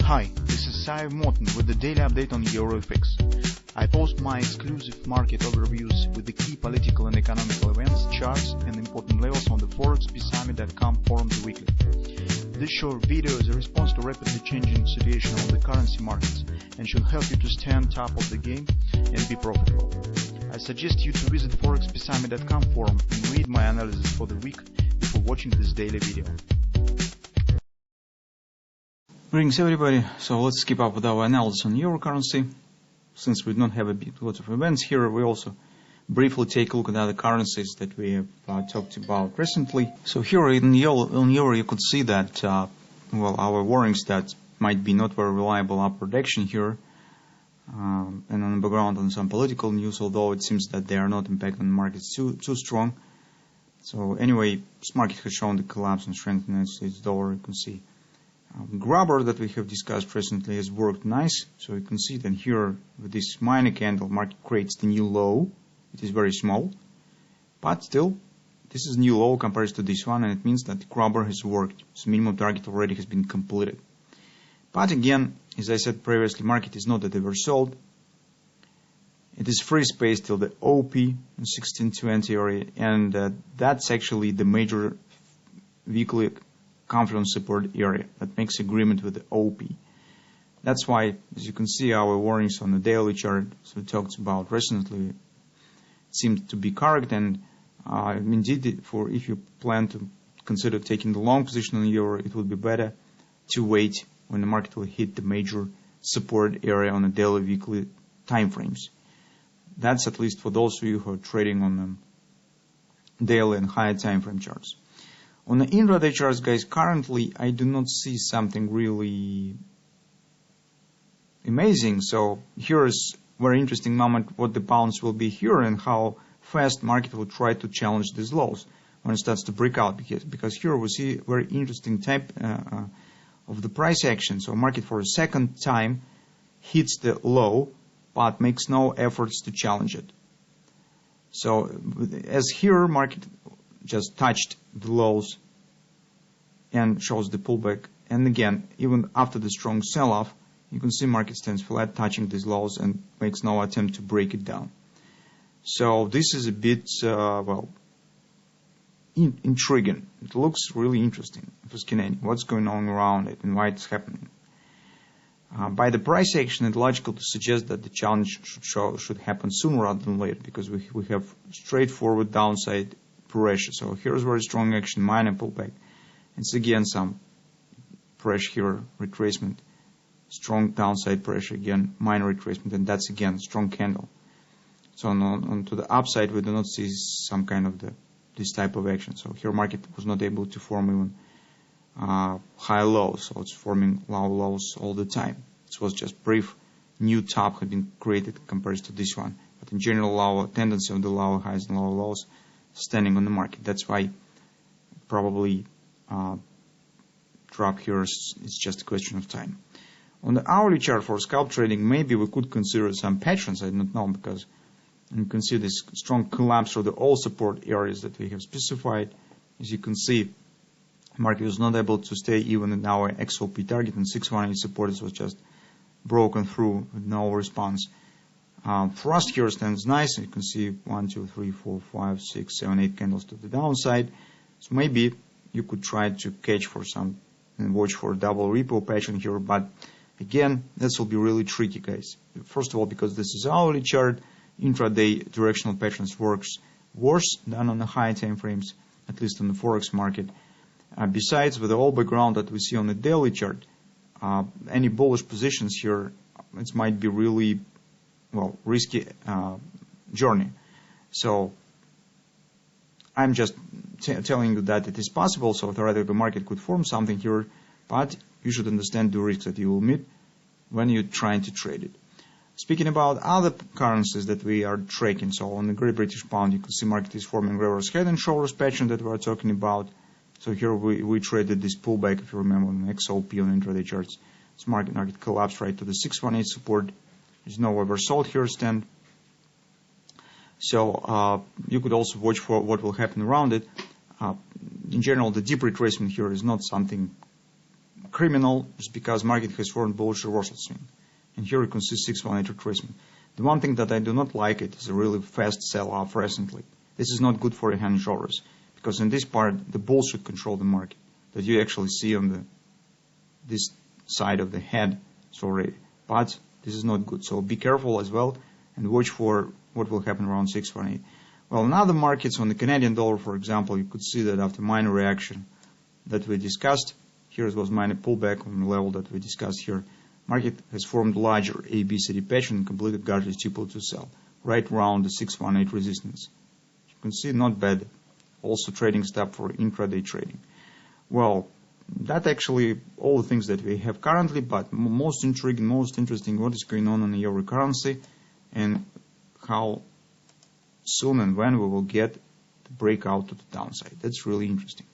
Hi, this is Sive Morten with the daily update on EuroFX. I post my exclusive market overviews with the key political and economical events, charts and important levels on the ForexPeaceArmy.com forums weekly. This short video is a response to rapidly changing situation on the currency markets and should help you to stay on top of the game and be profitable. I suggest you to visit ForexPeaceArmy.com forum and read my analysis for the week before watching this daily video. Greetings everybody, so let's keep up with our analysis on euro currency. Since we don't have lots of events here, we also briefly take a look at other currencies that we have talked about recently. So here in euro you could see that our warnings that might be not very reliable upward action here, and on the background on some political news, although it seems that they are not impacting the markets too strong. So anyway, this market has shown the collapse and strength in the United States dollar. You can see grabber that we have discussed recently has worked nice. So you can see that here with this minor candle, market creates the new low. It is very small, but still this is new low compared to this one, and it means that the grabber has worked. So minimum target already has been completed. But again, as I said previously, market is not at oversold. It is free space till the OP in 1620 area, and that's actually the major weekly confidence support area that makes agreement with the OP. That's why, as you can see, our warnings on the daily chart, so we talked about recently, seem to be correct, and indeed, if you plan to consider taking the long position on the euro, it would be better to wait when the market will hit the major support area on the daily, weekly time frames. That's at least for those of you who are trading on the daily and higher time frame charts. On the intraday charts, guys, currently I do not see something really amazing. So here is a very interesting moment what the bounce will be here and how fast market will try to challenge these lows when it starts to break out. Because here we see very interesting type of the price action. So market for a second time hits the low but makes no efforts to challenge it. So as here market just touched the lows and shows the pullback, and again, even after the strong sell-off, you can see market stands flat, touching these lows and makes no attempt to break it down. So this is a bit intriguing. It looks really interesting for scanning what's going on around it and why it's happening. By the price action, it's logical to suggest that the challenge should happen sooner rather than later, because we have straightforward downside pressure. So here's very strong action, minor pullback. It's again some pressure here, retracement, strong downside pressure, again minor retracement, and that's again strong candle. So on to the upside, we do not see some kind of this type of action. So here market was not able to form even high lows, so it's forming low lows all the time. This was just brief new top had been created compared to this one, but in general lower tendency of the lower highs and lower lows standing on the market. That's why probably drop here is just a question of time. On the hourly chart for scalp trading, maybe we could consider some patterns. I don't know, because you can see this strong collapse through the all support areas that we have specified. As you can see, market was not able to stay even in our XOP target, and 618 support was just broken through with no response. For us here stands nice. You can see 1, 2, 3, 4, 5, 6, 7, 8 candles to the downside. So maybe you could try to catch for some and watch for a double repo pattern here, but again, this will be really tricky, guys. First of all, because this is hourly chart, intraday directional patterns works worse than on the high time frames, at least on the forex market. Besides, with the all background that we see on the daily chart, any bullish positions here, it might be really risky journey. So I'm just telling you that it is possible. So theoretically, the market could form something here, but you should understand the risks that you will meet when you're trying to trade it. Speaking about other currencies that we are tracking, so on the Great British Pound, you can see market is forming reverse head and shoulders pattern that we are talking about. So here we traded this pullback, if you remember, on XOP on intraday charts. This market collapsed right to the 618 support. There's no oversold here stand. So you could also watch for what will happen around it. In general, the deep retracement here is not something criminal just because market has formed bullish reversal swing. And here you can see 618 retracement. The one thing that I do not like it is a really fast sell-off recently. This is not good for the hand shoulders, because in this part the bulls should control the market that you actually see on this side of the head already. But this is not good, so be careful as well and watch for what will happen around 618. Well, in other markets, on the Canadian dollar, for example, you could see that after minor reaction that we discussed, here was minor pullback on the level that we discussed here. Market has formed larger ABCD patch and completed Gartley's triple to sell right around the 618 resistance. You can see not bad. Also trading stop for intraday trading. Well, that actually all the things that we have currently, but most intriguing, most interesting, what is going on in the euro currency and how soon and when we will get the breakout to the downside. That's really interesting.